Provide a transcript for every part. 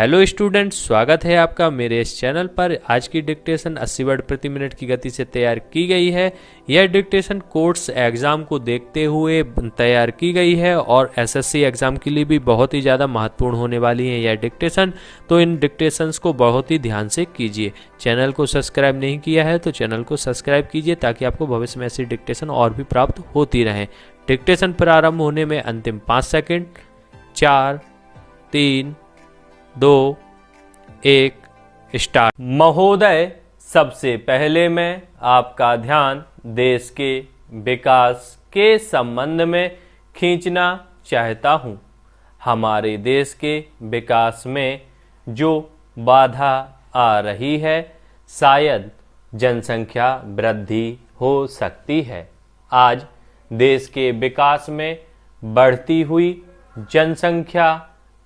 Hello students, स्वागत है आपका मेरे इस चैनल पर। आज की डिक्टेशन 80 वर्ड प्रति मिनट की गति से तैयार की गई है। यह डिक्टेशन कोर्ट्स एग्ज़ाम को देखते हुए तैयार की गई है और एसएससी एग्ज़ाम के लिए भी बहुत ही ज़्यादा महत्वपूर्ण होने वाली है यह डिक्टेशन। तो इन डिक्टेशंस को बहुत ही ध्यान से कीजिए। चैनल को सब्सक्राइब नहीं किया है तो चैनल को सब्सक्राइब कीजिए ताकि आपको भविष्य में ऐसी डिक्टेशन और भी प्राप्त होती रहें। डिक्टेशन प्रारंभ होने में अंतिम 5 सेकेंड। 4, 3, 2, 1 स्टार्ट। महोदय, सबसे पहले मैं आपका ध्यान देश के विकास के संबंध में खींचना चाहता हूं। हमारे देश के विकास में जो बाधा आ रही है, शायद जनसंख्या वृद्धि हो सकती है। आज देश के विकास में बढ़ती हुई जनसंख्या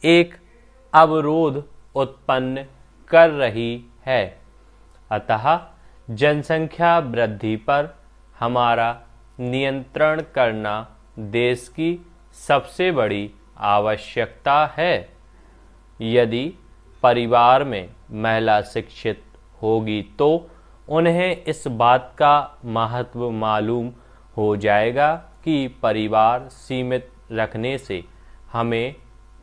एक अवरोध उत्पन्न कर रही है। अतः जनसंख्या वृद्धि पर हमारा नियंत्रण करना देश की सबसे बड़ी आवश्यकता है। यदि परिवार में महिला शिक्षित होगी तो उन्हें इस बात का महत्व मालूम हो जाएगा कि परिवार सीमित रखने से हमें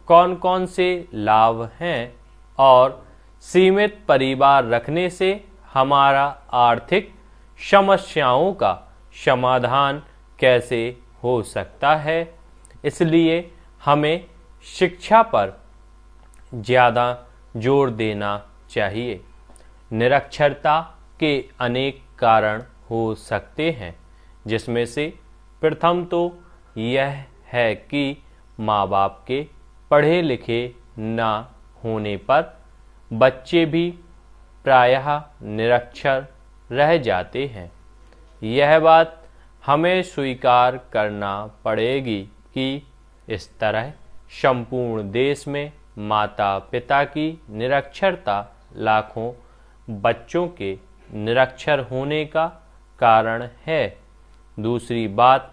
कौन कौन से लाभ हैं और सीमित परिवार रखने से हमारा आर्थिक समस्याओं का समाधान कैसे हो सकता है। इसलिए हमें शिक्षा पर ज़्यादा जोर देना चाहिए। निरक्षरता के अनेक कारण हो सकते हैं, जिसमें से प्रथम तो यह है कि माँ बाप के पढ़े लिखे न होने पर बच्चे भी प्रायः निरक्षर रह जाते हैं। यह बात हमें स्वीकार करना पड़ेगी कि इस तरह संपूर्ण देश में माता पिता की निरक्षरता लाखों बच्चों के निरक्षर होने का कारण है। दूसरी बात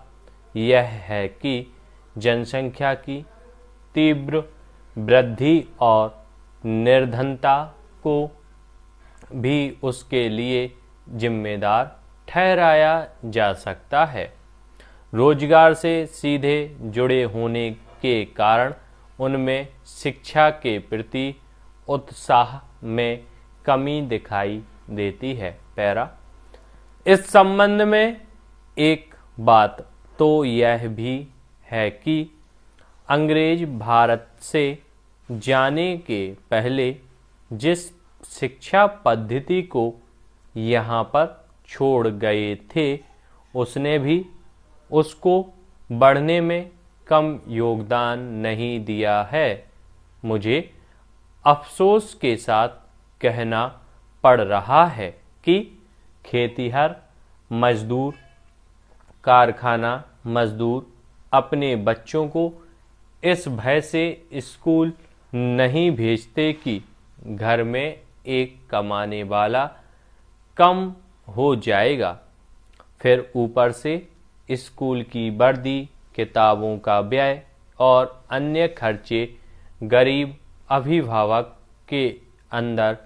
यह है कि जनसंख्या की तीव्र वृद्धि और निर्धनता को भी उसके लिए जिम्मेदार ठहराया जा सकता है। रोजगार से सीधे जुड़े होने के कारण उनमें शिक्षा के प्रति उत्साह में कमी दिखाई देती है। पैरा इस संबंध में एक बात तो यह भी है कि अंग्रेज भारत से जाने के पहले जिस शिक्षा पद्धति को यहाँ पर छोड़ गए थे, उसने भी उसको बढ़ने में कम योगदान नहीं दिया है। मुझे अफसोस के साथ कहना पड़ रहा है कि खेतिहर मजदूर, कारखाना मजदूर अपने बच्चों को इस भय से स्कूल नहीं भेजते कि घर में एक कमाने वाला कम हो जाएगा। फिर ऊपर से स्कूल की वर्दी, किताबों का व्यय और अन्य खर्चे गरीब अभिभावक के अंदर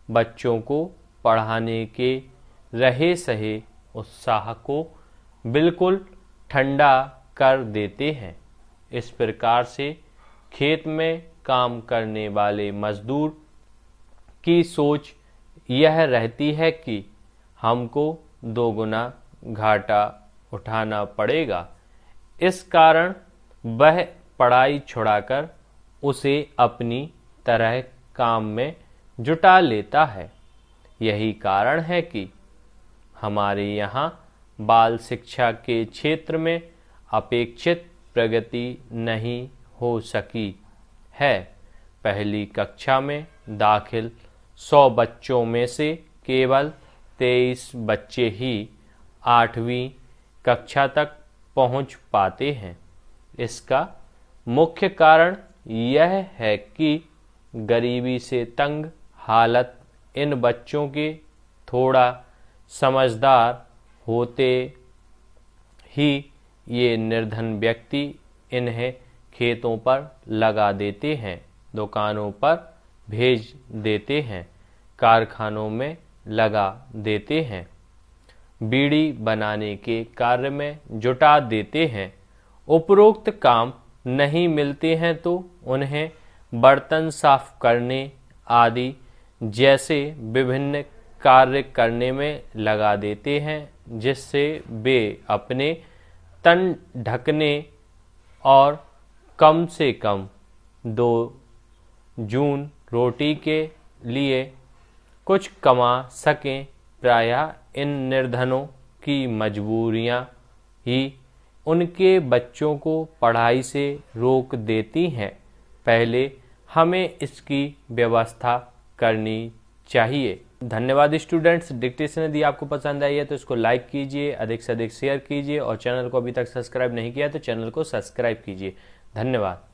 बच्चों को पढ़ाने के रहे सहे उत्साह को बिल्कुल ठंडा कर देते हैं। इस प्रकार से खेत में काम करने वाले मजदूर की सोच यह रहती है कि हमको दोगुना घाटा उठाना पड़ेगा। इस कारण वह पढ़ाई छुड़ाकर उसे अपनी तरह काम में जुटा लेता है। यही कारण है कि हमारे यहाँ बाल शिक्षा के क्षेत्र में अपेक्षित प्रगति नहीं हो सकी है। पहली कक्षा में दाखिल 100 बच्चों में से केवल 23 बच्चे ही 8वीं कक्षा तक पहुंच पाते हैं। इसका मुख्य कारण यह है कि गरीबी से तंग हालत इन बच्चों के थोड़ा समझदार होते ही ये निर्धन व्यक्ति इन्हें खेतों पर लगा देते हैं, दुकानों पर भेज देते हैं, कारखानों में लगा देते हैं, बीड़ी बनाने के कार्य में जुटा देते हैं। उपरोक्त काम नहीं मिलते हैं तो उन्हें बर्तन साफ करने आदि जैसे विभिन्न कार्य करने में लगा देते हैं, जिससे वे अपने तन ढकने और कम से कम 2 जून रोटी के लिए कुछ कमा सकें। प्रायः इन निर्धनों की मजबूरियां ही उनके बच्चों को पढ़ाई से रोक देती हैं। पहले हमें इसकी व्यवस्था करनी चाहिए। धन्यवाद स्टूडेंट्स। डिक्टेशन यदि आपको पसंद आई है तो इसको लाइक कीजिए, अधिक से अधिक शेयर कीजिए और चैनल को अभी तक सब्सक्राइब नहीं किया तो चैनल को सब्सक्राइब कीजिए। धन्यवाद।